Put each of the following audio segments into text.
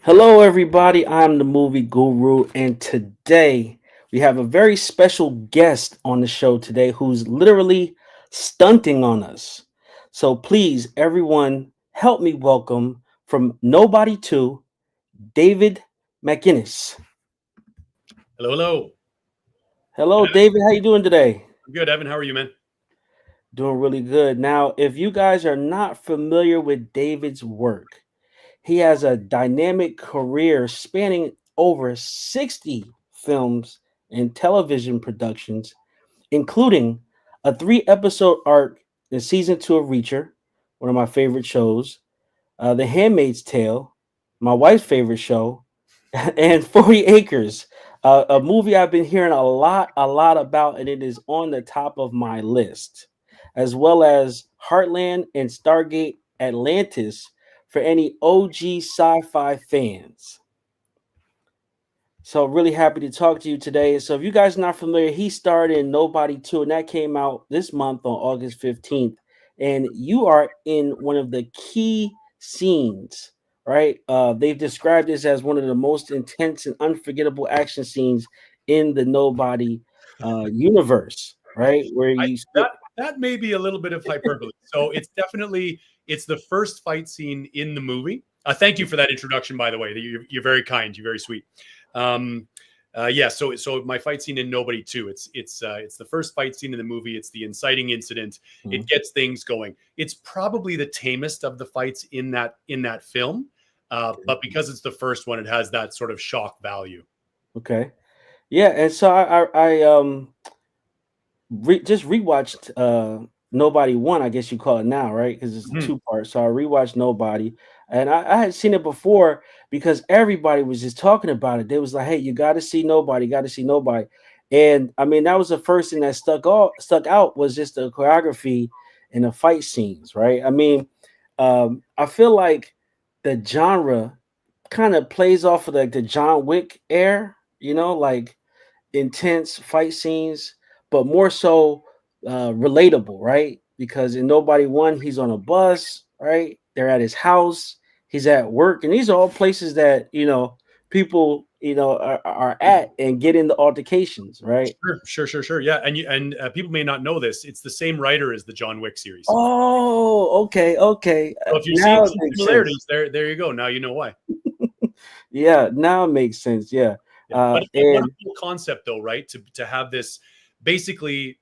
Hello, everybody. I'm the movie guru, and today we have a very special guest on the show today who's literally stunting on us. So, please, everyone, help me welcome from nobody to David MacInnis. Hello, hello. Hello, Evan, David. How you doing today? I'm good. Evan, how are you, man? Doing really good. Now, if you guys are not familiar with David's work, he has a dynamic career spanning over 60 films and television productions, including a three-episode arc in season two of Reacher, one of my favorite shows, The Handmaid's Tale, my wife's favorite show, and 40 Acres, a movie I've been hearing a lot about, and it is on the top of my list, as well as Heartland and Stargate Atlantis for any OG sci-fi fans. So really happy to talk to you today. So if you guys are not familiar, he starred in Nobody 2, and that came out this month on August 15th. And you are in one of the key scenes, right? They've described this as one of the most intense and unforgettable action scenes in the Nobody universe, right? Where I you that may be a little bit of hyperbole. So it's the first fight scene in the movie. Thank you for that introduction, by the way. You're very kind. You're very sweet. Um, yeah. So my fight scene in Nobody Two. It's the first fight scene in the movie. It's the inciting incident. Mhm. It gets things going. It's probably the tamest of the fights in that film. But because it's the first one, it has that sort of shock value. Okay. Yeah, and so just rewatched Nobody One, I guess you call it now, right? Because it's a Mhm. two part. So I rewatched Nobody, and I had seen it before because everybody was just talking about it. They was like, "Hey, you got to see Nobody, got to see Nobody," and I mean that was the first thing that stuck out was just the choreography and the fight scenes, right? I mean, I feel like the genre kind of plays off of like the John Wick air, like intense fight scenes, but more so relatable, right? Because in Nobody One, he's on a bus, right? They're at his house, he's at work, and these are all places that people are at and get into altercations, right? Sure. Yeah, and people may not know this. It's the same writer as the John Wick series. Oh, okay, okay. So if you're seeing Now it some makes sense. similarities, there you go. Now you know why. Yeah, now it makes sense. Yeah, Yeah, but what a and cool concept, though, right? To have this basically,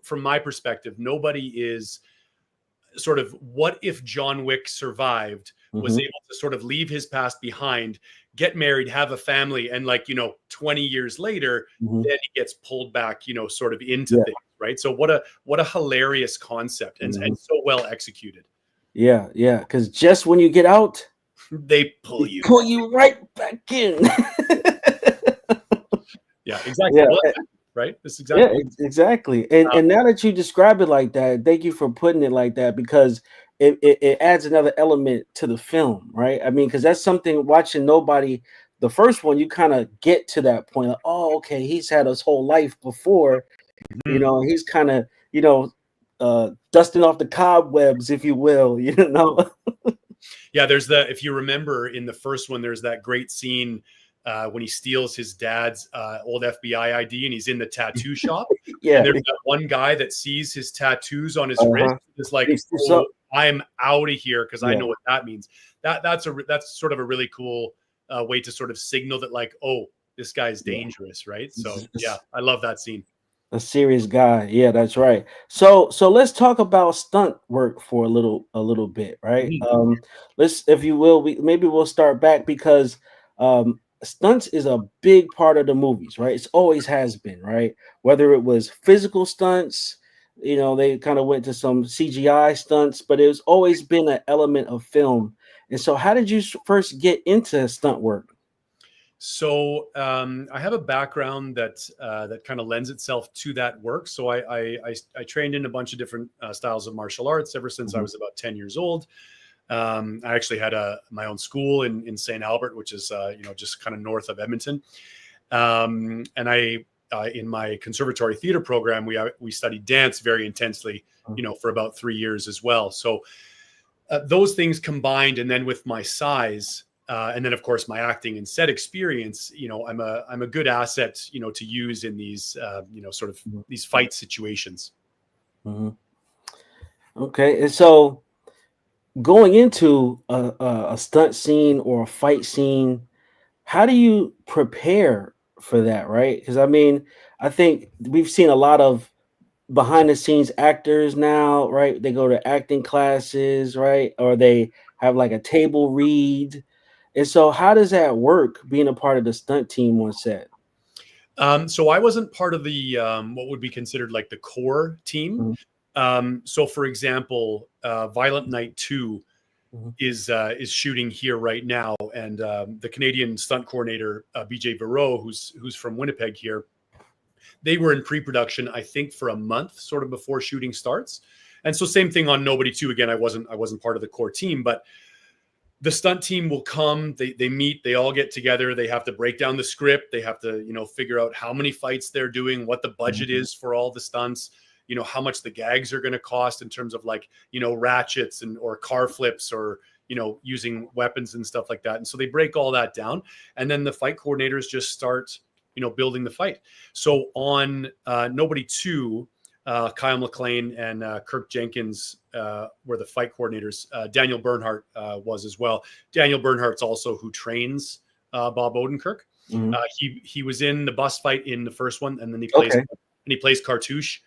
from my perspective, nobody is sort of what if John Wick survived, was mhm, able to sort of leave his past behind, get married, have a family, and 20 years later, mhm, then he gets pulled back, sort of into yeah, things, right? So what a hilarious concept and mhm, so well executed. yeah, yeah. Because just when you get out, They pull they you. pull you right back in. Yeah, exactly. Yeah, Well, right. That's yeah, exactly. exactly. And now that you describe it like that, thank you for putting it like that because it adds another element to the film, right? I mean, because that's something watching Nobody, the first one, you kind of get to that point, like, oh, okay, he's had his whole life before, Mhm. he's kind of, dusting off the cobwebs, if you will, Yeah, if you remember in the first one, there's that great scene when he steals his dad's old FBI ID and he's in the tattoo shop. And Yeah, there's that one guy that sees his tattoos on his wrist. uh-huh. It's like, Fix this oh, up. I'm out of here because I Yeah. know what that means. That's sort of a really cool way to sort of signal that, like, oh, this guy's Yeah. dangerous, right? So yeah, It's I love that scene. a serious guy. Yeah, that's right. So let's talk about stunt work for a little bit, right? Mhm. Let's, if you will, maybe we'll start back because stunts is a big part of the movies, right? It's always has been, right? Whether it was physical stunts, they kind of went to some CGI stunts, but it's always been an element of film. And so, how did you first get into stunt work? So I have a background that kind of lends itself to that work. So I trained in a bunch of different styles of martial arts ever since I Mhm. was about 10 years old. I actually had my own school in St. Albert, which is just kind of north of Edmonton. And I in my conservatory theater program we studied dance very intensely, for about 3 years as well. So those things combined, and then with my size, And then of course my acting and set experience, I'm a good asset, to use in these, sort of these fight situations. Mm-hmm. Okay. And so going into a stunt scene or a fight scene, how do you prepare for that? Right. Because I mean, I think we've seen a lot of behind the scenes actors now, right? They go to acting classes, right? Or they have like a table read. And so how does that work being a part of the stunt team on set? So I wasn't part of the what would be considered like the core team. Mhm, So for example, Violent Night 2 mhm, is shooting here right now, and the Canadian stunt coordinator BJ Verreau, who's from Winnipeg here, they were in pre-production, I think, for a month, sort of before shooting starts. And so same thing on Nobody 2. Again, I wasn't part of the core team, but the stunt team will come, they meet, they all get together, they have to break down the script, they have to, figure out how many fights they're doing, what the budget mhm, is for all the stunts, how much the gags are going to cost in terms of like, ratchets or car flips or, using weapons and stuff like that. And so they break all that down, and then the fight coordinators just start, building the fight. So on Nobody 2, Kyle McLean and Kirk Jenkins were the fight coordinators. Daniel Bernhardt was as well. Daniel Bernhardt's also who trains Bob Odenkirk. mhm. He was in the bus fight in the first one, and then Okay. he plays Cartouche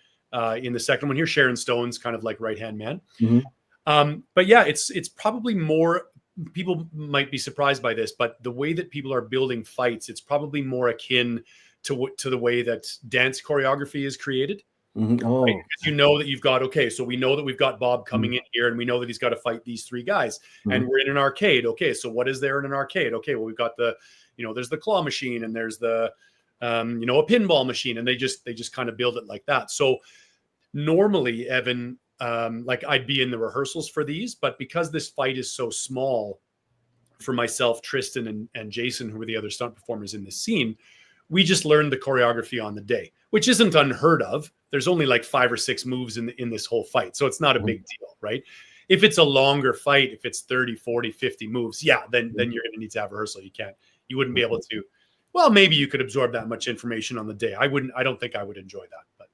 in the second one. Here, Sharon Stone's kind of like right hand man. Mhm, But yeah, it's probably more. People might be surprised by this, but the way that people are building fights, it's probably more akin to the way that dance choreography is created. mhm. Right? Oh. Because you know that you've got, okay, so we know that we've got Bob Mhm, coming in here, and we know that he's got to fight these three guys, mhm, and we're in an arcade. Okay, so what is there in an arcade? Okay, well, we've got the, there's the claw machine, and there's the, a pinball machine, and they just kind of build it like that. So normally, Evan, like I'd be in the rehearsals for these, but because this fight is so small for myself, Tristan, and Jason, who were the other stunt performers in this scene, we just learned the choreography on the day, which isn't unheard of. There's only like 5 or 6 moves in this whole fight, so it's not a mhm, big deal, right? If it's a longer fight, if it's 30, 40, 50 moves, yeah, then mhm, you're going to need to have rehearsal. You wouldn't be able mhm. to. Well, maybe you could absorb that much information on the day. I don't think I would enjoy that, but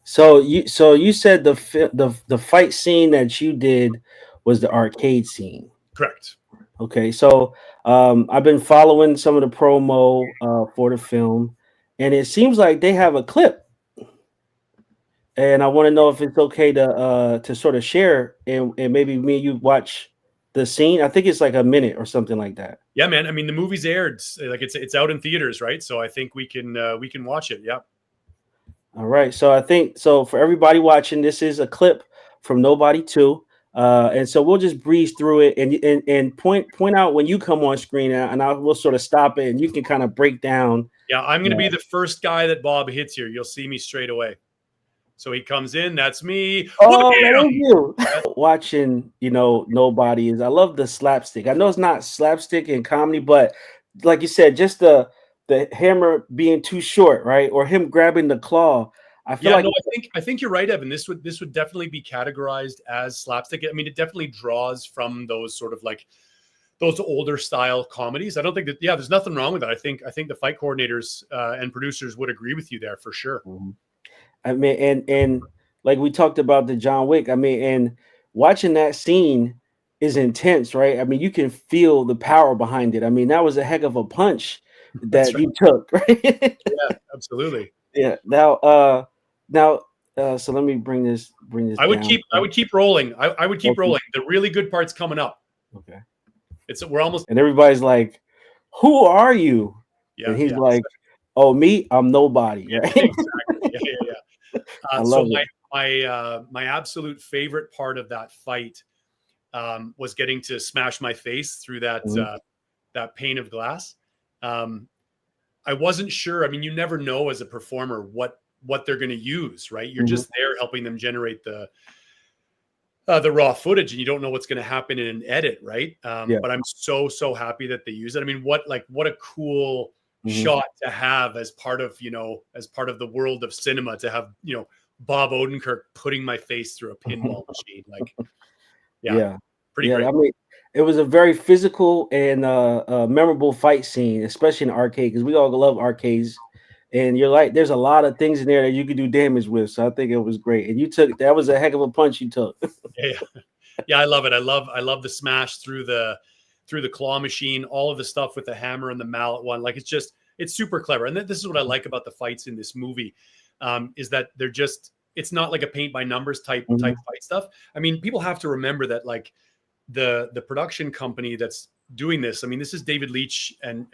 So you said the fight scene that you did was the arcade scene. correct. Okay, so I've been following some of the promo for the film, and it seems like they have a clip, and I want to know if it's okay to sort of share, and maybe me and you watch the scene. I think it's like a minute or something like that. Yeah, man. I mean, the movie's aired, like it's out in theaters, right? So I think we can watch it. Yeah. All right, so I think so for everybody watching, this is a clip from Nobody 2. And so we'll just breeze through it and point out when you come on screen, and we'll sort of stop it, and you can kind of break down. Yeah, I'm going to be uh, the first guy that Bob hits here. You'll see me straight away. So he comes in. That's me. Oh, that is Wham! you. Watching, Nobody is. I love the slapstick. I know it's not slapstick in comedy, but like you said, just the hammer being too short, right, or him grabbing the claw. I feel Yeah, like no, I think you're right, Evan. This would definitely be categorized as slapstick. I mean, it definitely draws from those sort of like those older style comedies. I don't think that. Yeah, there's nothing wrong with that. I think the fight coordinators and producers would agree with you there for sure. Mhm. I mean, and like we talked about the John Wick. I mean, and watching that scene is intense, right? I mean, you can feel the power behind it. I mean, that was a heck of a punch That's that right. you took, right? Yeah, absolutely. Yeah. Now, so let me bring this I would down. keep I would keep rolling. I would keep Okay. rolling. The really good part's coming up. Okay. We're almost. And everybody's like, "Who are you?" And Yeah, he's yeah. like, "Oh, me, I'm nobody." Right? Exactly. Yeah, yeah, yeah. I So love it. my absolute favorite part of that fight was getting to smash my face through Mhm, that pane of glass. Um, I wasn't sure. I mean, you never know as a performer what they're going to use, right? You're mhm. just there helping them generate the raw footage, and you don't know what's going to happen in an edit, right? Yeah. But I'm so happy that they use it. I mean, what a cool Mhm. shot to have as part of the world of cinema, to have Bob Odenkirk putting my face through a pinball machine. Like, yeah, Yeah. pretty Yeah. great. I mean, it was a very physical and memorable fight scene, especially in the arcade because we all love arcades. And you're like, there's a lot of things in there that you could do damage with. So I think it was great. And you took that was a heck of a punch you took. Yeah, yeah, I love it. I love the smash through the claw machine, all of the stuff with the hammer and the mallet one. Like it's super clever. And this is what I like about the fights in this movie, is that they're just it's not like a paint by numbers type Mhm. fight stuff. I mean, people have to remember that like the production company that's doing this. I mean, this is David Leitch and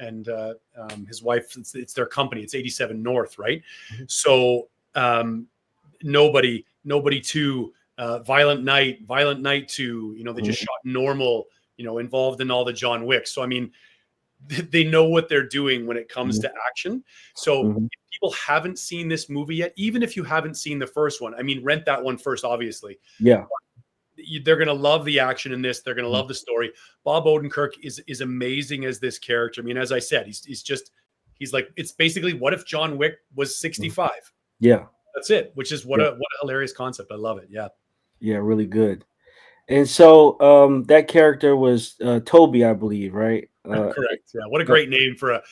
his wife. It's their company. It's 87 North, right? Mhm. So nobody to Violent Night to they just Mhm. shot Normal, involved in all the John Wick. So I mean, they know what they're doing when it comes Mhm. to action. So Mhm. if people haven't seen this movie yet, even if you haven't seen the first one, I mean, rent that one first, obviously. Yeah. They're going to love the action in this. They're going to Mhm. love the story. Bob Odenkirk is amazing as this character. I mean, as I said, he's like, it's basically what if John Wick was Mhm. 65? Yeah. That's it, which is what Yeah. a hilarious concept. I love it. Yeah. Yeah. Really good. And so that character was Toby, I believe, right? Correct. Yeah. What a Uh, great name for an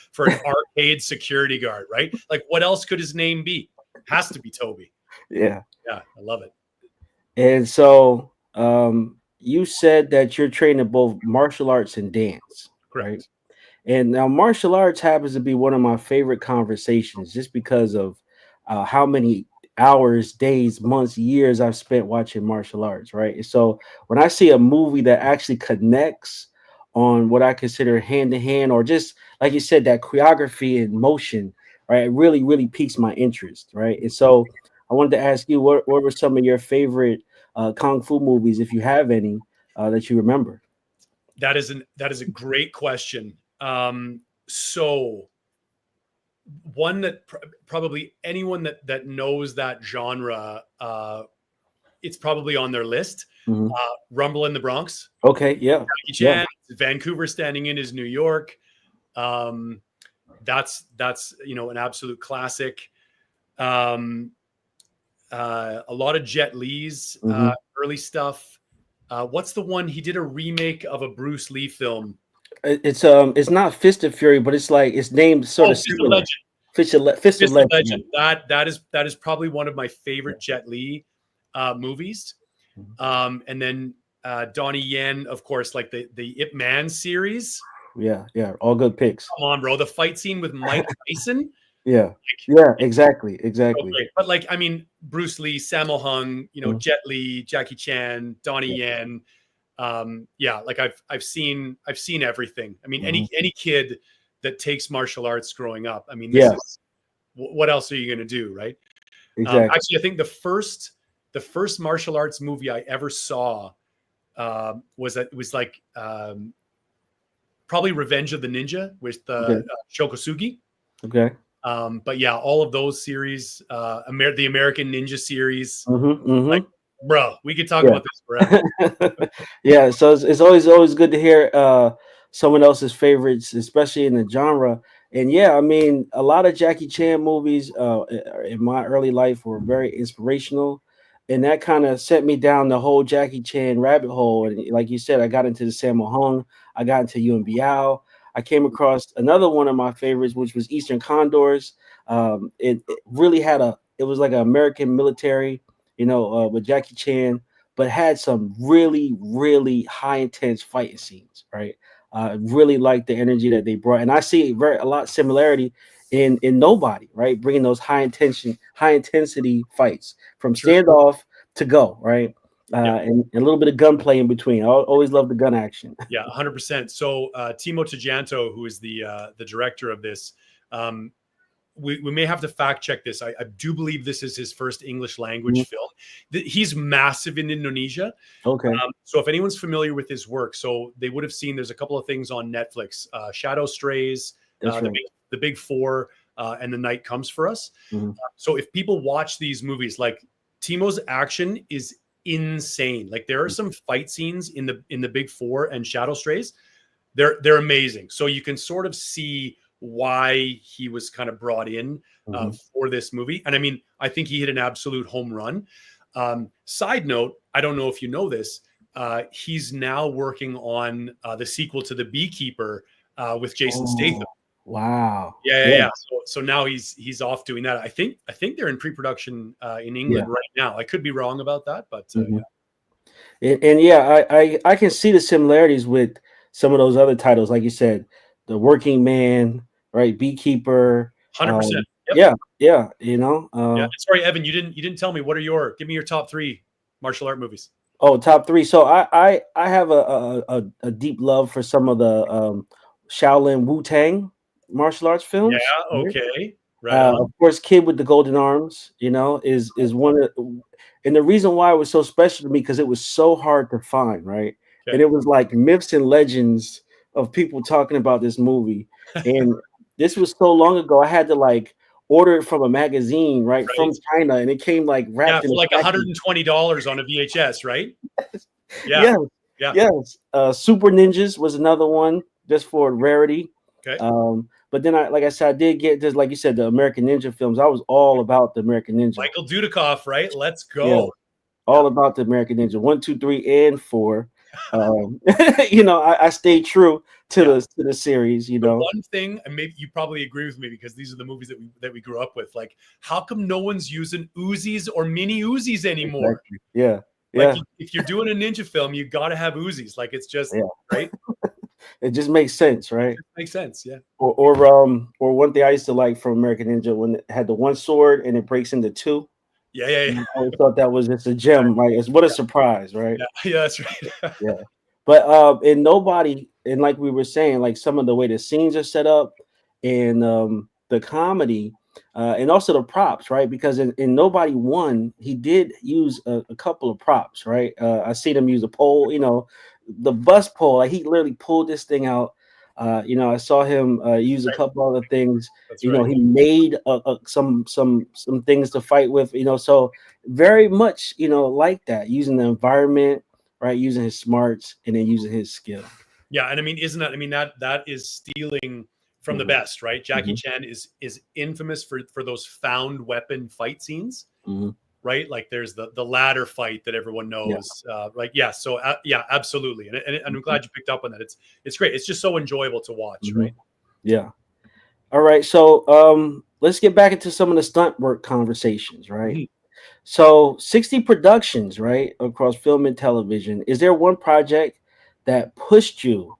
arcade security guard, right? Like what else could his name be? Has to be Toby. yeah. Yeah, I love it. And so you said that you're trained in both martial arts and dance, right? Correct. And now martial arts happens to be one of my favorite conversations just because of how many hours, days, months, years I've spent watching martial arts, right? And so when I see a movie that actually connects on what I consider hand to hand, or just like you said, that choreography and motion, right? It really, really piques my interest, right? And so I wanted to ask you, what were some of your favorite kung fu movies, if you have any, that you remember? That is a great question. So one that probably anyone that knows that genre, it's probably on their list. Mhm. Rumble in the Bronx, Okay, yeah, Jackie yeah. Chan. Vancouver standing in is New York. Um, that's an absolute classic. Um, a lot of Jet Li's Mhm. early stuff. What's the one he did a remake of a Bruce Lee film? It's not Fist of Fury, but it's like it's named sort Oh, of Fist of similar. Legend. Fist of Fist of Legend. Yeah, Legend. That is probably one of my yeah. favorite Jet Li movies. Mhm. And then Donnie Yen, of course, like the Ip Man series. Yeah, yeah. All good picks. Come on, bro. The fight scene with Mike Tyson. Yeah, Like, yeah. it's Exactly, so exactly. great. But like, I mean, Bruce Lee, Sammo Hung, Mhm. Jet Li, Jackie Chan, Donnie Yeah. Yen. Yeah, like I've seen everything. I mean, Mhm. any kid that takes martial arts growing up, I mean, this Yeah, is what else are you going to do, right? exactly. Actually, I think the first martial arts movie I ever saw was like probably Revenge of the Ninja with Okay, Shokosugi. okay. But yeah, all of those series, the American Ninja series, Mhm, like, mhm. bro, we could talk Yeah. about this forever. Yeah, so it's always good to hear someone else's favorites, especially in the genre. And yeah, I mean, a lot of Jackie Chan movies in my early life were very inspirational, and that kind of set me down the whole Jackie Chan rabbit hole. And like you said, I got into the Sammo Hung, I got into Yuen Biao. I came across another one of my favorites, which was Eastern Condors. It really had it was like an American military, with Jackie Chan, but had some really, really high intense fighting scenes. Right, really like the energy that they brought, and I see a lot similarity in Nobody. Right, bringing those high intensity fights from Sure. standoff to go. Right, Yeah. and a little bit of gunplay in between. I always love the gun action. Yeah, 100%. So Timo Tjanto, who is the director of this, um, we may have to fact check this. I do believe this is his first English Mhm. language film. He's massive in Indonesia. Okay, So if anyone's familiar with his work, so they would have seen there's a couple of things on Netflix: Shadow Strays, that's right. the Big Four, and The Night Comes for Us. Mhm. So if people watch these movies, like Timo's action is insane. Like there are some fight scenes in the Big Four and Shadow Strays. They're amazing. So you can sort of see why he was kind of brought in Mhm. for this movie. And I mean, I think he hit an absolute home run. Side note, I don't know if you know this, he's now working on the sequel to The Beekeeper with Jason Statham. Oh, wow. Yeah. So now he's off doing that. I think they're in pre-production in England right now. I could be wrong about that, but Mhm. And yeah, I can see the similarities with some of those other titles, like you said, the Working Man, right? Beekeeper. 100%. Yep. Yeah, yeah. Yeah. Sorry, Evan, you didn't tell me. Give me your top 3 martial art movies. Oh, top three. So I have a deep love for some of the Shaolin Wu Tang martial arts Yeah. films. Right? Okay. Right on. Of course, Kid with the Golden Arms, is one of, and the reason why it was so special to me because it was so hard to find, right? And Okay. it was like myths and legends of people talking about this movie, and this was so long ago. I had to like order it from a magazine, right, Right. from China, and it came like Yeah, wrapped in for a like package. $120 on a VHS, right? Yeah. Yes, Yeah. yes. Super Ninjas was another one just for rarity. Okay. But then like I said, I did get just like you said, the American Ninja films. I was all about the American Ninja. Michael Dudikoff, right? Let's Yeah, go. Yeah. all about the American Ninja. 1, 2, 3, and 4. I stayed true to Yeah. the series. The one thing, and maybe you probably agree with me because these are the movies that we grew up with. Like, how come no one's using Uzis or mini Uzis anymore? Exactly. Yeah, Like, yeah, if you're doing a ninja film, you got to have Uzis. Like, it's just yeah. right. It just makes sense, right? Makes sense. Yeah. Or one thing I used to like from American Ninja when it had the one sword and it breaks into two. Yeah. I always thought that was just a gem. Like, what a surprise, right? Yeah. That's right. Yeah. But and nobody, and like we were saying, like some of the way the scenes are set up and the comedy, and also the props, right? Because in Nobody One, he did use a couple of props, right? I seen him use a pole, the bus pole. Like he literally pulled this thing out. I saw him use a couple other things. That's right. He made some things to fight with. So very much, like that, using the environment, right? Using his smarts and then using his skill. Yeah, and I mean, isn't that? I mean, that is stealing from the Mhm, best, right? Jackie mhm, Chan is infamous for those found weapon fight scenes, mhm. right? Like there's the ladder fight that everyone Yeah. knows, right? Yeah, so yeah, absolutely, and I'm Mhm, glad you picked up on that. It's great. It's just so enjoyable to watch, mhm. right? Yeah. All right. So let's get back into some of the stunt work conversations, right? Mhm. So 60 productions, right, across film and television. Is there one project that pushed you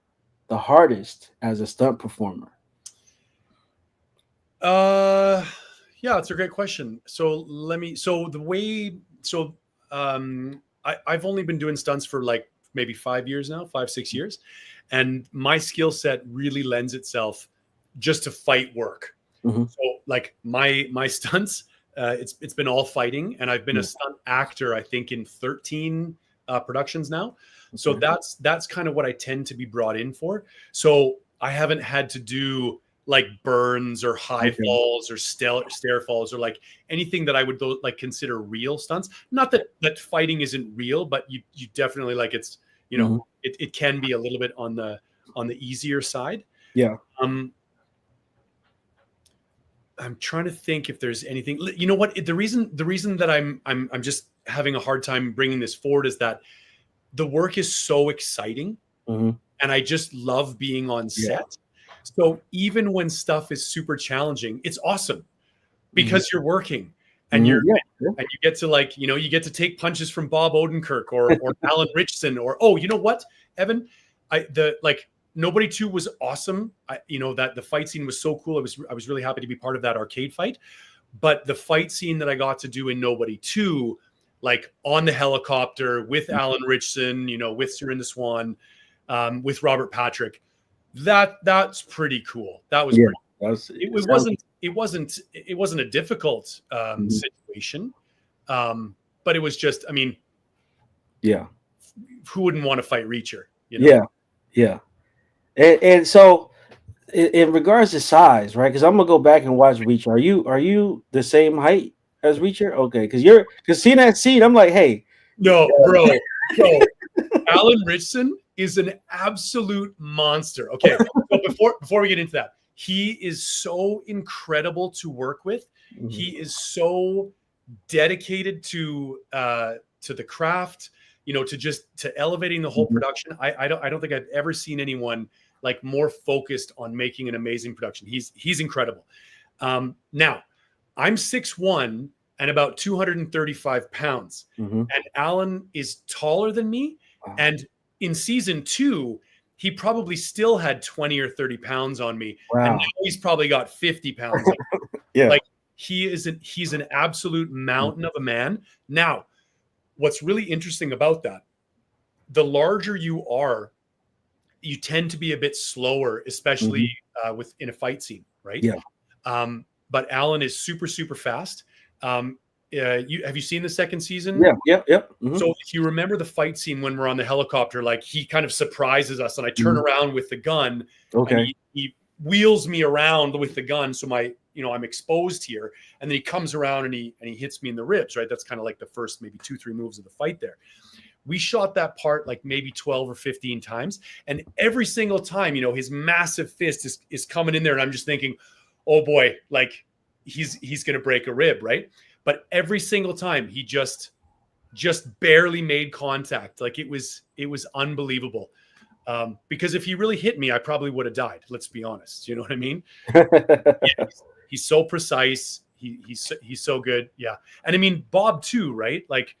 the hardest as a stunt performer? Uh, yeah, it's a great question. So let me. So the way. So I've only been doing stunts for like maybe 5 years now, 5 6 years, and my skill set really lends itself just to fight work. Hmm. So like my stunts, it's been all fighting, and I've been a Yeah. stunt actor, I think, in 13 productions now. So Okay. that's kind of what I tend to be brought in for. So I haven't had to do like burns or high Okay. falls or stair falls or like anything that I would like consider real stunts. Not that fighting isn't real, but you definitely like it's Hmm. it can be a little bit on the easier side. Yeah. Um, I'm trying to think if there's anything. You know what? The reason that I'm just having a hard time bringing this forward is that the work is so exciting, Hmm. and I just love being on Yeah. set. So even when stuff is super challenging, it's awesome Hmm. because you're working and Hmm. you're Yeah. Yeah. and you get to like you get to take punches from Bob Odenkirk or Alan Richardson or oh you know what Evan, the like Nobody 2 was awesome. That the fight scene was so cool. I was really happy to be part of that arcade fight. But the fight scene that I got to do in Nobody 2, like on the helicopter with Alan Richardson, with Serinda Swan, with Robert Patrick, that's pretty cool. That was Yeah. pretty. It, It it sounds. wasn't. It wasn't a difficult Mhm. situation, but it was just. I mean, Yeah. who wouldn't want to fight Reacher? Yeah. Yeah. And so in regards to size, right? Because I'm gonna go back and watch Reacher. Are you the same height as Reacher? Okay, because seeing that scene, I'm like, hey, No, bro. Alan Richardson is an absolute monster. Okay, so before we get into that, he is so incredible to work with. mhm, He is so dedicated to the craft. to elevating the whole production. I don't think I've ever seen anyone like more focused on making an amazing production. He's incredible. Now I'm 6'1" and about 235 pounds. Mm-hmm. And Alan is taller than me. Wow. And in season 2, he probably still had 20 or 30 pounds on me. Wow. And now he's probably got 50 pounds on me. Yeah. Like he's an absolute mountain of a man. Now, what's really interesting about that, the larger you are, you tend to be a bit slower, especially in a fight scene, right? Yeah. But Alan is super, super fast. Have you seen the second season? Yeah. Mm-hmm. So if you remember the fight scene when we're on the helicopter, like he kind of surprises us, and I turn around with the gun. Okay. And he wheels me around with the gun, so I'm exposed here, and then he comes around and he hits me in the ribs. Right, that's kind of like the first maybe 2-3 moves of the fight there. We shot that part like maybe 12 or 15 times, and every single time, his massive fist is coming in there, and I'm just thinking, oh boy, like he's going to break a rib, right? But every single time he just barely made contact. Like it was unbelievable. Because if he really hit me, I probably would have died. Let's be honest. You know what I mean? Yeah, he's so precise. He's so good. Yeah. And I mean, Bob too, right? Like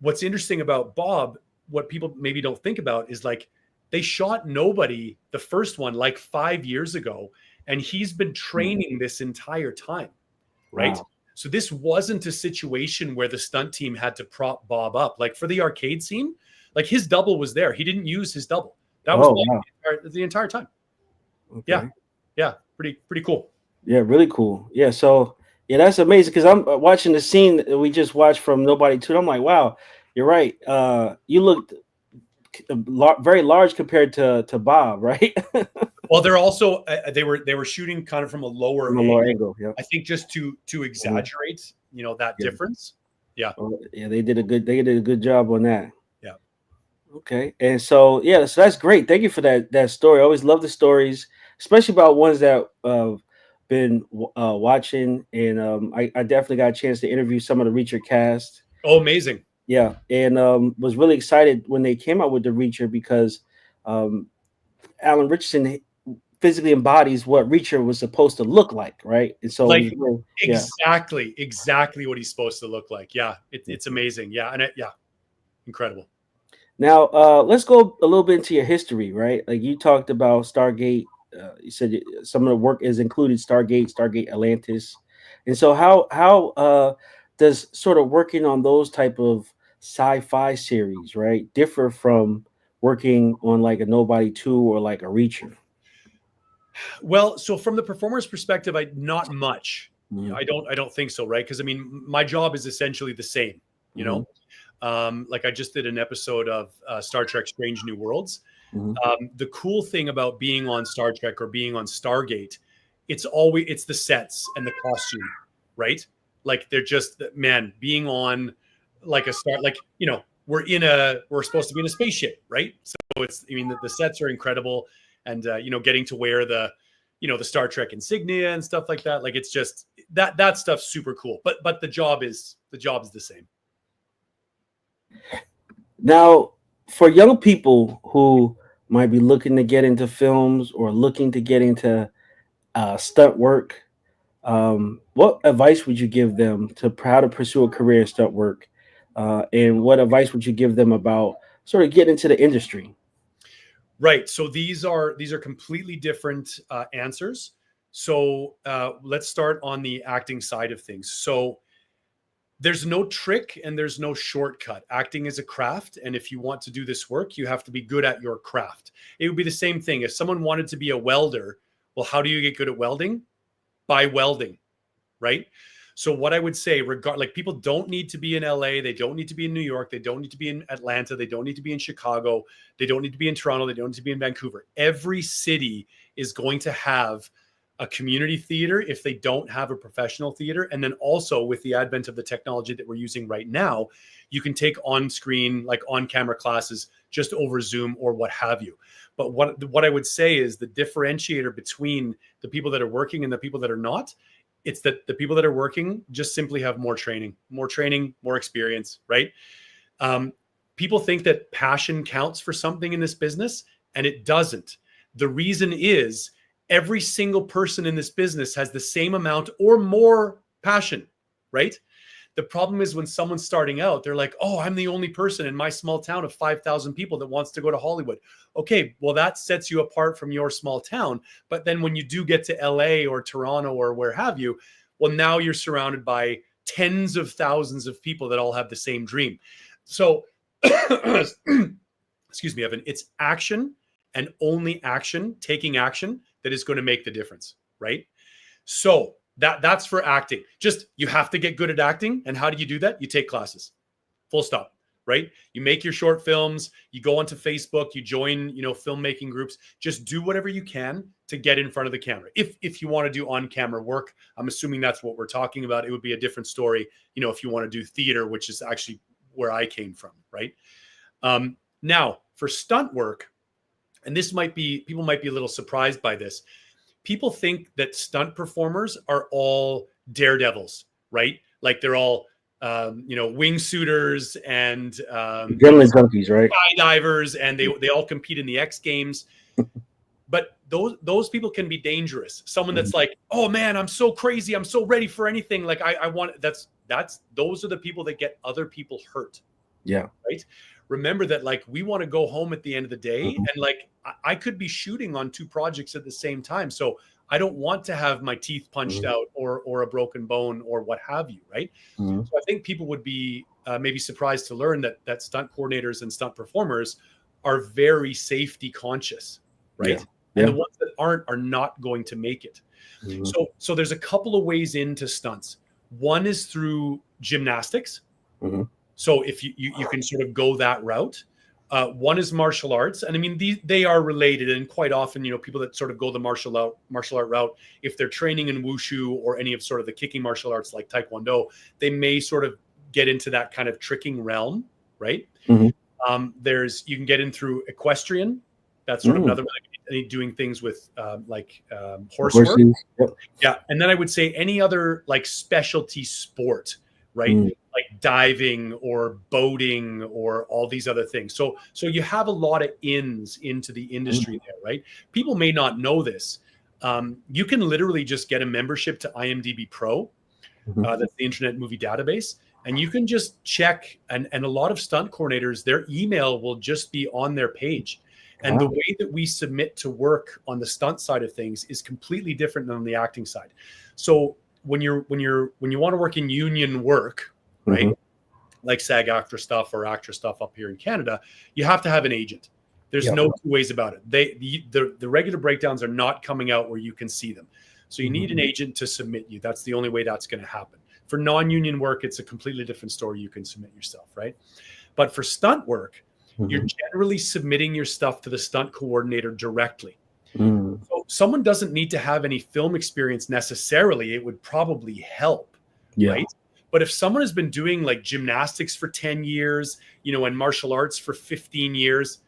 what's interesting about Bob, what people maybe don't think about is like they shot Nobody, the first one, like 5 years ago. And he's been training this entire time. Right. Wow. So this wasn't a situation where the stunt team had to prop Bob up. Like for the arcade scene, like his double was there. He didn't use his double. That was the entire time. Okay. Yeah. Pretty cool. Yeah, really cool. Yeah, so that's amazing because I'm watching the scene that we just watched from Nobody 2. I'm like, wow, you're right. You looked very large compared to Bob, right? Well, they're also they were shooting kind of from a lower angle. Yeah. I think just to exaggerate, that difference. Yeah. Well, yeah, they did a good job on that. Yeah. Okay. And so so that's great. Thank you for that story. I always love the stories, especially about ones that been watching, and I definitely got a chance to interview some of the Reacher cast. Oh, amazing. Yeah, and was really excited when they came out with the Reacher because Alan Richardson physically embodies what Reacher was supposed to look like, right? And so exactly what he's supposed to look like. Yeah, it's amazing. Yeah, and incredible. Now let's go a little bit into your history, right? Like you talked about Stargate. You said some of the work is included Stargate Atlantis, and so how does sort of working on those type of sci-fi series, right, differ from working on like a Nobody 2 or like a Reacher? Well, so from the performer's perspective, not much. I don't think so, right? Because I mean, my job is essentially the same. Like I just did an episode of Star Trek: Strange New Worlds. The cool thing about being on Star Trek or being on Stargate, it's the sets and the costume, right? Like they're just, man, being on like a star, like we're supposed to be in a spaceship, right? So the sets are incredible, and getting to wear the Star Trek insignia and stuff like that, like it's just that stuff's super cool. But the job is the same. Now, for young people who might be looking to get into films or looking to get into stunt work, what advice would you give them to how to pursue a career in stunt work? And what advice would you give them about sort of getting into the industry? Right. So these are completely different answers. So let's start on the acting side of things. So there's no trick and there's no shortcut. Acting is a craft. And if you want to do this work, you have to be good at your craft. It would be the same thing. If someone wanted to be a welder, well, how do you get good at welding? By welding, right? So what I would say, like people don't need to be in LA. They don't need to be in New York. They don't need to be in Atlanta. They don't need to be in Chicago. They don't need to be in Toronto. They don't need to be in Vancouver. Every city is going to have a community theater if they don't have a professional theater. And then also with the advent of the technology that we're using right now, you can take on-screen, like on-camera classes just over Zoom or what have you. But what I would say is the differentiator between the people that are working and the people that are not, it's that the people that are working just simply have more training, more experience, right? people think that passion counts for something in this business, and it doesn't. The reason is every single person in this business has the same amount or more passion, right? The problem is when someone's starting out, they're like, oh, I'm the only person in my small town of 5,000 people that wants to go to Hollywood. Okay, well, that sets you apart from your small town. But then when you do get to LA or Toronto or where have you, well, now you're surrounded by tens of thousands of people that all have the same dream. So, excuse me, Evan, it's action and only action, taking action, that is going to make the difference, right? So that's for acting. Just, you have to get good at acting. And how do you do that? You take classes, full stop, right? You make your short films, you go onto Facebook, you join, filmmaking groups. Just do whatever you can to get in front of the camera. If you want to do on-camera work, I'm assuming that's what we're talking about. It would be a different story, if you want to do theater, which is actually where I came from, right? Now, for stunt work, and people might be a little surprised by this. People think that stunt performers are all daredevils, right? Like they're all, wingsuiters and adrenaline junkies, right? skydivers, and they all compete in the X Games. But those people can be dangerous. Someone that's like, oh man, I'm so crazy, I'm so ready for anything. Like I want those are the people that get other people hurt. Yeah. Right. Remember that, like, we want to go home at the end of the day, and like I could be shooting on 2 projects at the same time. So I don't want to have my teeth punched out or a broken bone or what have you. Right. So I think people would be maybe surprised to learn that stunt coordinators and stunt performers are very safety conscious. Right. Yeah. And the ones that aren't are not going to make it. So there's a couple of ways into stunts. One is through gymnastics. So if you can sort of go that route. One is martial arts. And I mean, they are related. And quite often, people that sort of go the martial art route, if they're training in wushu or any of sort of the kicking martial arts like taekwondo, they may sort of get into that kind of tricking realm, right? You can get in through equestrian. That's sort of another way, doing things with horsework. Yep. Yeah. And then I would say any other like specialty sport, right? Like diving or boating or all these other things. So you have a lot of ins into the industry there, right? People may not know this. You can literally just get a membership to IMDb Pro. That's the Internet Movie Database. And you can just check. And a lot of stunt coordinators, their email will just be on their page. And the way that we submit to work on the stunt side of things is completely different than on the acting side. So when you want to work in union work, right, like SAG-AFTRA stuff or actor stuff up here in Canada, you have to have an agent. There's no two ways about it. The regular breakdowns are not coming out where you can see them. So you need an agent to submit you. That's the only way that's going to happen. For non-union work, it's a completely different story. You can submit yourself, right? But for stunt work, you're generally submitting your stuff to the stunt coordinator directly. So someone doesn't need to have any film experience necessarily. It would probably help, right? But if someone has been doing like gymnastics for 10 years, and martial arts for 15 years,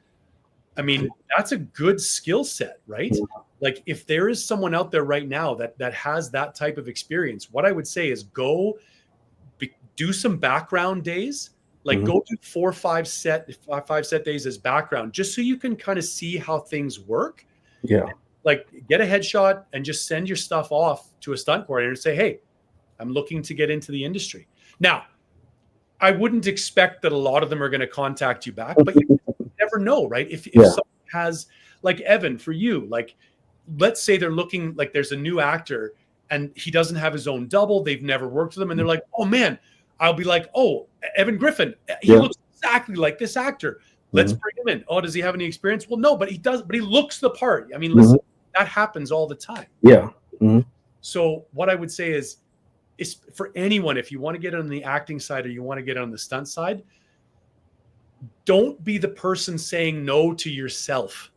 I mean, that's a good skill set, right? Like if there is someone out there right now that has that type of experience, what I would say is go do some background days, like go do 4 or 5 set days as background, just so you can kind of see how things work. Yeah. Like get a headshot and just send your stuff off to a stunt coordinator and say, hey, I'm looking to get into the industry. Now, I wouldn't expect that a lot of them are going to contact you back, but you never know, right? If someone has, like Evan, for you, like, let's say they're looking, like there's a new actor and he doesn't have his own double. They've never worked with him. And they're like, oh man, I'll be like, oh, Evan Griffin, he looks exactly like this actor. Let's bring him in. Oh, does he have any experience? Well, no, but he does, but he looks the part. I mean, listen, that happens all the time. Yeah. So what I would say is for anyone, if you want to get on the acting side or you want to get on the stunt side, don't be the person saying no to yourself,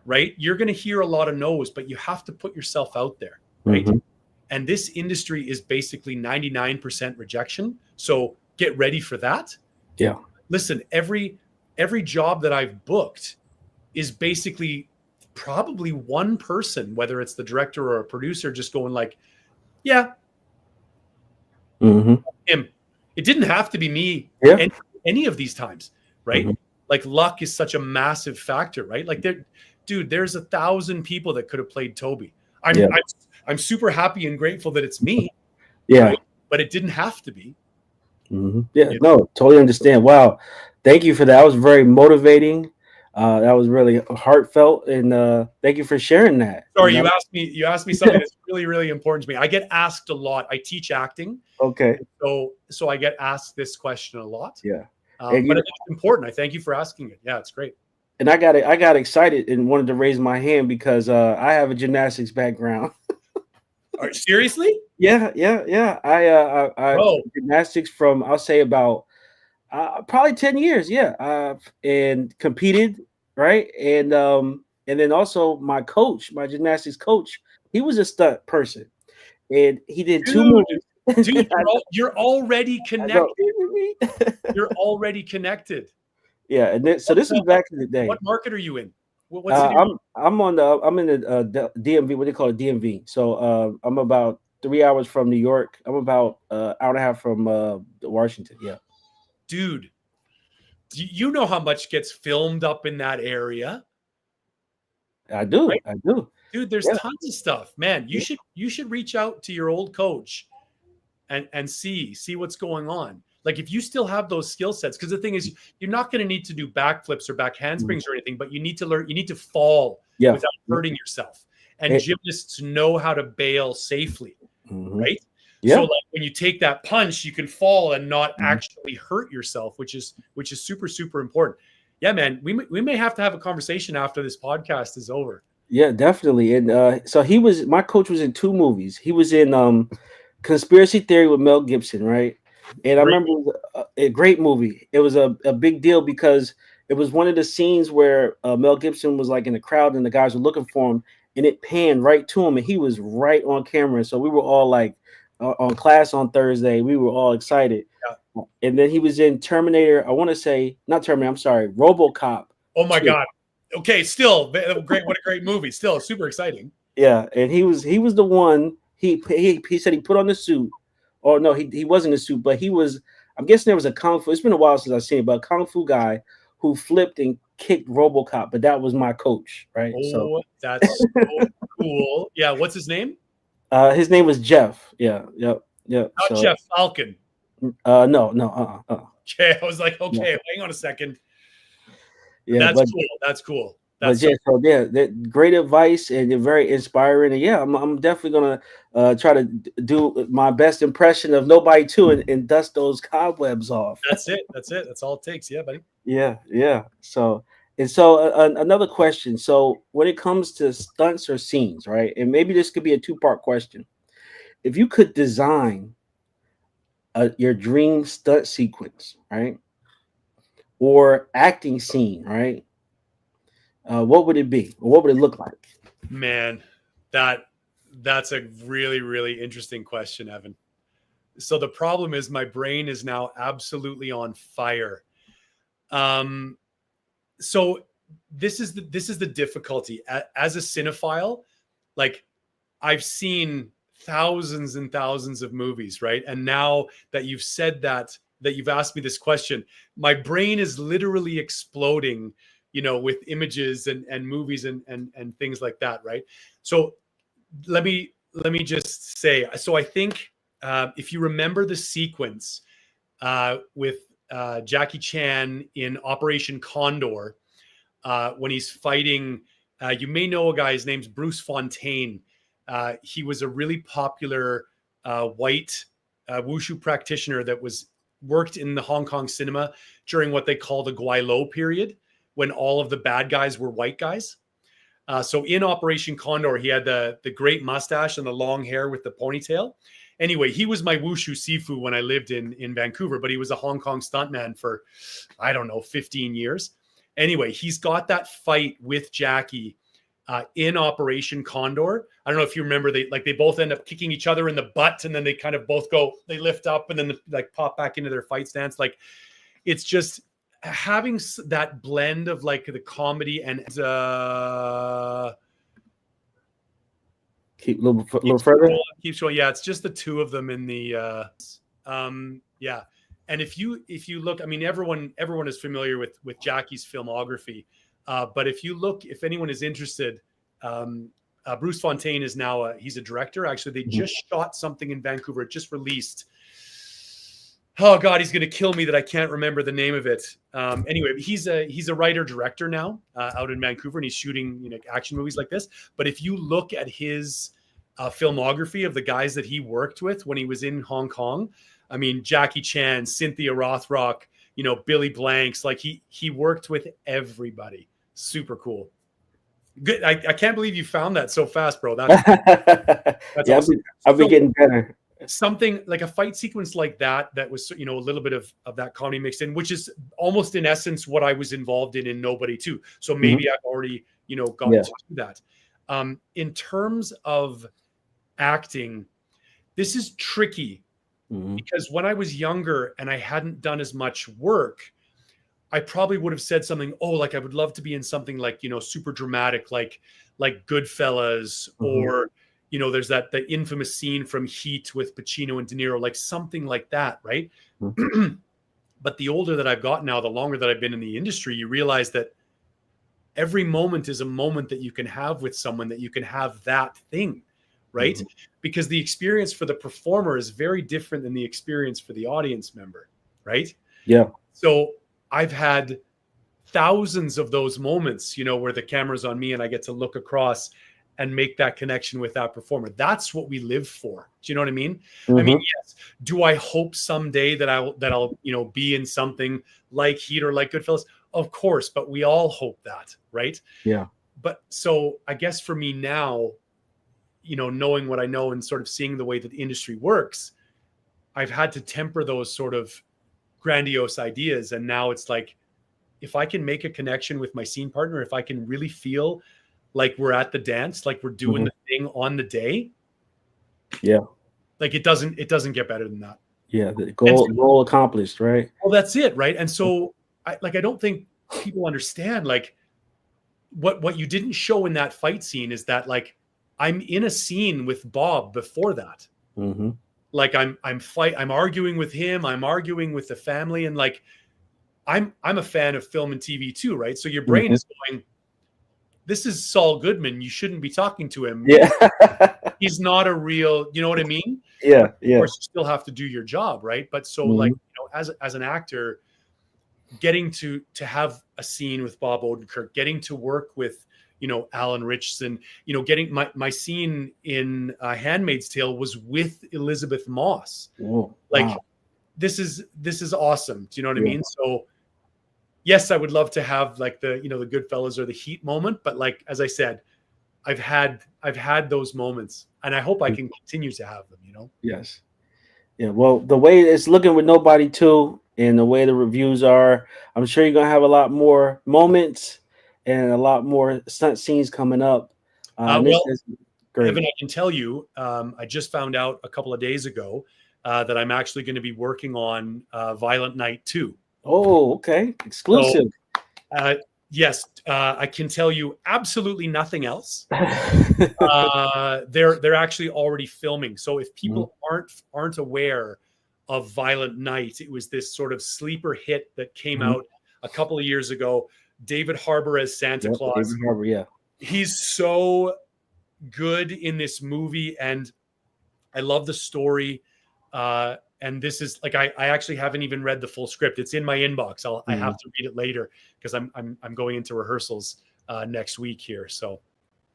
right? You're going to hear a lot of no's, but you have to put yourself out there, right? And this industry is basically 99% rejection. So get ready for that. Yeah. Listen, every job that I've booked is basically probably one person, whether it's the director or a producer, just going like, yeah, him. It didn't have to be me any of these times. right? Like luck is such a massive factor, right? Like dude, there's 1,000 people that could have played Toby. Yeah. I'm super happy and grateful that it's me, Yeah. right? But it didn't have to be. Yeah. You know? No, totally understand. Wow. Thank you for that. That was very motivating. That was really heartfelt, and thank you for sharing that. Sorry, you asked me something that's really, really important to me. I get asked a lot. I teach acting, Okay. so I get asked this question a lot. Yeah. But And it's important. I thank you for asking it. Yeah, it's great. and I got excited and wanted to raise my hand because I have a gymnastics background. Seriously? Yeah. I Bro, gymnastics from, I'll say, about probably 10 years. Yeah. And competed, right? And then also my coach, my gymnastics coach, he was a stunt person, and he did two dude, movies. you're already I know. connected. You're already connected. Yeah, and then, so this is back in the day. What market are you in? What city? I'm in the DMV. What they call it, DMV. So I'm about 3 hours from New York. I'm about hour and a half from Washington. Yeah, Dude, you know how much gets filmed up in that area? I do. Right? I do. Dude, there's Yeah. tons of stuff. Man, you should reach out to your old coach and see what's going on. Like if you still have those skill sets, because the thing is, you're not going to need to do backflips or back handsprings or anything, but you need to learn. You need to fall Yeah. without hurting yourself. And gymnasts know how to bail safely, right? Yeah. So like when you take that punch, you can fall and not actually hurt yourself, which is super, super important. Yeah, man, we may have to have a conversation after this podcast is over. Yeah, definitely. And so my coach was in two movies. He was in Conspiracy Theory with Mel Gibson, right? And I remember it was a great movie. It was a big deal because it was one of the scenes where Mel Gibson was like in the crowd and the guys were looking for him, and it panned right to him, and he was right on camera. So we were all like on class on Thursday. We were all excited. Yeah. And then he was in Terminator. I want to say not Terminator. I'm sorry, RoboCop. Oh my God. Okay, still great. What a great movie. Still super exciting. Yeah, and he was the one. He said he put on the suit. Or no, he wasn't a suit, but he was. I'm guessing there was a kung fu. It's been a while since I've seen it, but a kung fu guy who flipped and kicked RoboCop. But that was my coach, right? Oh, that's so cool. Yeah, what's his name? His name was Jeff. Yeah. Not Jeff Falcon. No. Okay, I was like, okay, hang on a second. Yeah, cool. That's cool. That's great advice and very inspiring. And yeah, I'm definitely gonna try to do my best impression of Nobody 2 and dust those cobwebs off. That's it. That's all it takes. Yeah, buddy. Yeah. So another question. So when it comes to stunts or scenes, right? And maybe this could be a two-part question. If you could design your dream stunt sequence, right, or acting scene, right? What would it be? Or what would it look like? Man, that's a really, really interesting question, Evan. So the problem is my brain is now absolutely on fire. So this is the difficulty as a cinephile. Like I've seen thousands and thousands of movies, right? And now that you've said that you've asked me this question, my brain is literally exploding, with images and movies and things like that, right? So let me just say, so I think if you remember the sequence with Jackie Chan in Operation Condor, when he's fighting, you may know a guy, his name's Bruce Fontaine. He was a really popular white wushu practitioner that worked in the Hong Kong cinema during what they call the Gwai Lo period, when all of the bad guys were white guys. So in Operation Condor, he had the great mustache and the long hair with the ponytail. Anyway, he was my wushu sifu when I lived in Vancouver, but he was a Hong Kong stuntman for, 15 years. Anyway, he's got that fight with Jackie in Operation Condor. I don't know if you remember, they both end up kicking each other in the butt, and then they kind of both they lift up and then pop back into their fight stance. Like, it's just having that blend of like the comedy and keep a little further. Keeps going. Yeah, it's just the two of them in the yeah. And if you look, I mean, everyone is familiar with Jackie's filmography, but if anyone is interested, Bruce Fontaine is now he's a director. Actually, they just shot something in Vancouver. It just released. Oh God, he's going to kill me that I can't remember the name of it. Anyway, he's a writer director now out in Vancouver, and he's shooting action movies like this. But if you look at his filmography of the guys that he worked with when he was in Hong Kong, I mean, Jackie Chan, Cynthia Rothrock, Billy Blanks, like he worked with everybody. Super cool. Good. I can't believe you found that so fast, bro. That's yeah, awesome. I'll be getting better. Something like a fight sequence like that was, a little bit of that comedy mixed in, which is almost in essence what I was involved in Nobody too. So maybe I've already, gone to do that. In terms of acting, this is tricky because when I was younger and I hadn't done as much work, I probably would have said something, like I would love to be in something like, super dramatic, like Goodfellas, or, there's the infamous scene from Heat with Pacino and De Niro, like something like that, right? But the older that I've gotten now, the longer that I've been in the industry, you realize that every moment is a moment that you can have with someone, that you can have that thing, right? Because the experience for the performer is very different than the experience for the audience member, right? Yeah. So I've had thousands of those moments, where the camera's on me and I get to look across and make that connection with that performer. That's what we live for. Do you know what I mean? I mean, yes. Do I hope someday that I'll be in something like Heat or like Goodfellas? Of course, but we all hope that, right? Yeah. But so I guess for me now, knowing what I know and sort of seeing the way that the industry works, I've had to temper those sort of grandiose ideas. And now it's like, if I can make a connection with my scene partner, if I can really feel like we're at the dance, like we're doing the thing on the day. Yeah. Like it doesn't get better than that. Yeah. The goal accomplished, right? Well, that's it. Right. And so I don't think people understand, like what you didn't show in that fight scene is that, like, I'm in a scene with Bob before that. Like I'm arguing with him. I'm arguing with the family. And like, I'm a fan of film and TV too. Right. So your brain is going, this is Saul Goodman. You shouldn't be talking to him. Yeah. He's not a real, you know what I mean? Yeah. Yeah. Of course, you still have to do your job. Right. But so like, as an actor, getting to have a scene with Bob Odenkirk, getting to work with, Alan Richardson, getting my scene in Handmaid's Tale was with Elizabeth Moss. Whoa, like, wow. This is awesome. Do you know what I mean? So yes, I would love to have like the Goodfellas or the Heat moment, but like, as I said, I've had those moments and I hope I can continue to have them, Yes. Yeah. Well, the way it's looking with Nobody too, and the way the reviews are, I'm sure you're going to have a lot more moments and a lot more stunt scenes coming up. Well, great. Evan, I can tell you, I just found out a couple of days ago that I'm actually going to be working on Violent Night 2. Oh, okay. Exclusive. So, yes, I can tell you absolutely nothing else. They're actually already filming. So if people aren't aware of Violent Night, it was this sort of sleeper hit that came out a couple of years ago. David Harbour as Santa Claus. David Harbour, yeah. He's so good in this movie, and I love the story. And this is like, I actually haven't even read the full script. It's in my inbox. I have to read it later because I'm going into rehearsals next week here. So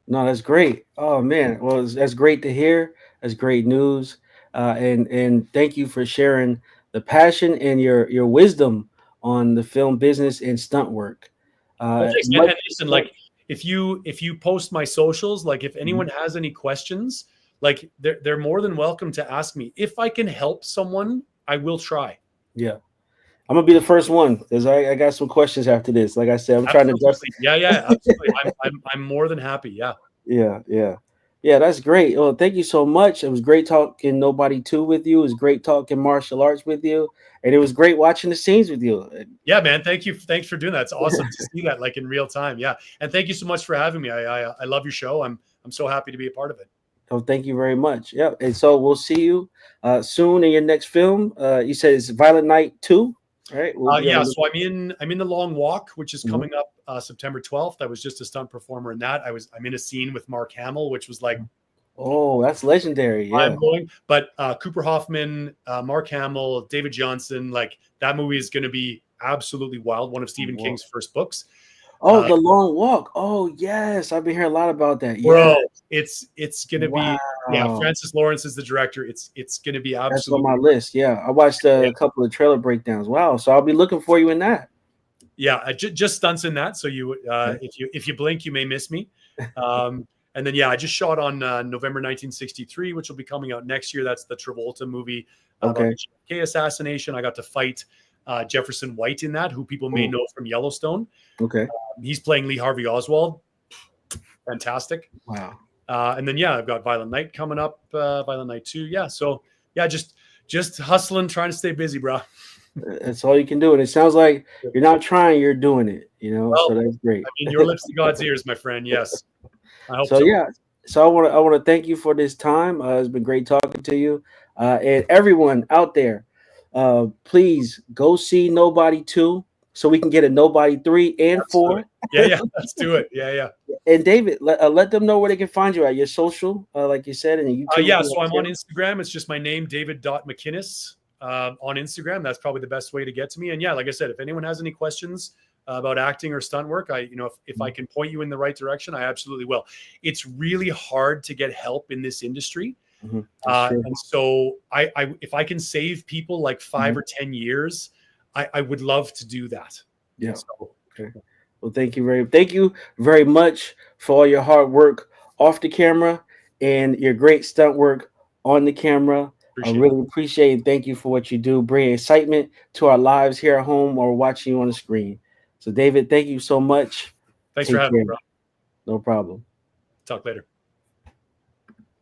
no, that's great. Oh man, well, that's great to hear. That's great news. And thank you for sharing the passion and your wisdom on the film business and stunt work. And listen, like if you post my socials, like if anyone has any questions, like they're more than welcome to ask me. If I can help someone, I will try. Yeah. I'm gonna be the first one because I got some questions after this. Like I said, I'm trying to Yeah, absolutely. I'm more than happy. Yeah, that's great. Well, thank you so much. It was great talking Nobody 2 with you. It was great talking martial arts with you. And it was great watching the scenes with you. Yeah, man. Thank you. Thanks for doing that. It's awesome to see that like in real time. Yeah. And thank you so much for having me. I love your show. I'm so happy to be a part of it. Oh, thank you very much. Yep. And so we'll see you soon in your next film. You said it's Violent Night 2, right? We'll be on Yeah, the so I'm in the Long Walk, which is Mhm. coming up September 12th. I was just a stunt performer in that. I'm in a scene with Mark Hamill, which was like Oh, that's legendary. I'm Yeah. going. But Cooper Hoffman, Mark Hamill, David Johnson, like that movie is going to be absolutely wild. One of Stephen Wow. King's first books. Oh, Uh, The Long Walk. Oh, yes. I've been hearing a lot about that. bro, Yeah. it's going to be yeah. Wow. Francis Lawrence is the director. It's going to be That's on absolutely my list. Yeah. I watched yeah. a couple of trailer breakdowns. Wow. So I'll be looking for you in that. Yeah, just stunts in that. So you, Okay. if you blink, you may miss me. And then yeah, I just shot on November 1963, which will be coming out next year. That's the Travolta movie about Okay. the JFK assassination. I got to fight Jefferson White in that, who people may Oh, know from Yellowstone. okay. He's playing Lee Harvey Oswald. Fantastic. Wow. And then yeah, I've got Violent Night coming up, Violent Night 2. Yeah, so yeah, just hustling, trying to stay busy, bro. That's all you can do. And it sounds like you're not trying, you're doing it, so Well, that's great. I mean, your lips to God's ears, my friend. Yes, I hope So so. yeah, so I want to thank you for this time. It's been great talking to you, and everyone out there. Please go see Nobody 2 so we can get a Nobody 3 and Absolutely. 4. Yeah, yeah. Let's do it. Yeah, yeah. And David, let them know where they can find you at your social, like you said, and your YouTube. Yeah. So I'm on Instagram. It's just my name, David.MacInnis, on Instagram. That's probably the best way to get to me. And yeah, like I said, if anyone has any questions about acting or stunt work, if I can point you in the right direction, I absolutely will. It's really hard to get help in this industry. Mm-hmm. That's true. And so if I can save people like 5 Mhm. or 10 years, I would love to do that. Yeah. So, Okay. Well, thank you very much for all your hard work off the camera and your great stunt work on the camera. I appreciate it. really appreciate and thank you for what you do, bringing excitement to our lives here at home or watching you on the screen. So, David, thank you so much. Thanks for Take having me, care. bro. No problem. Talk later.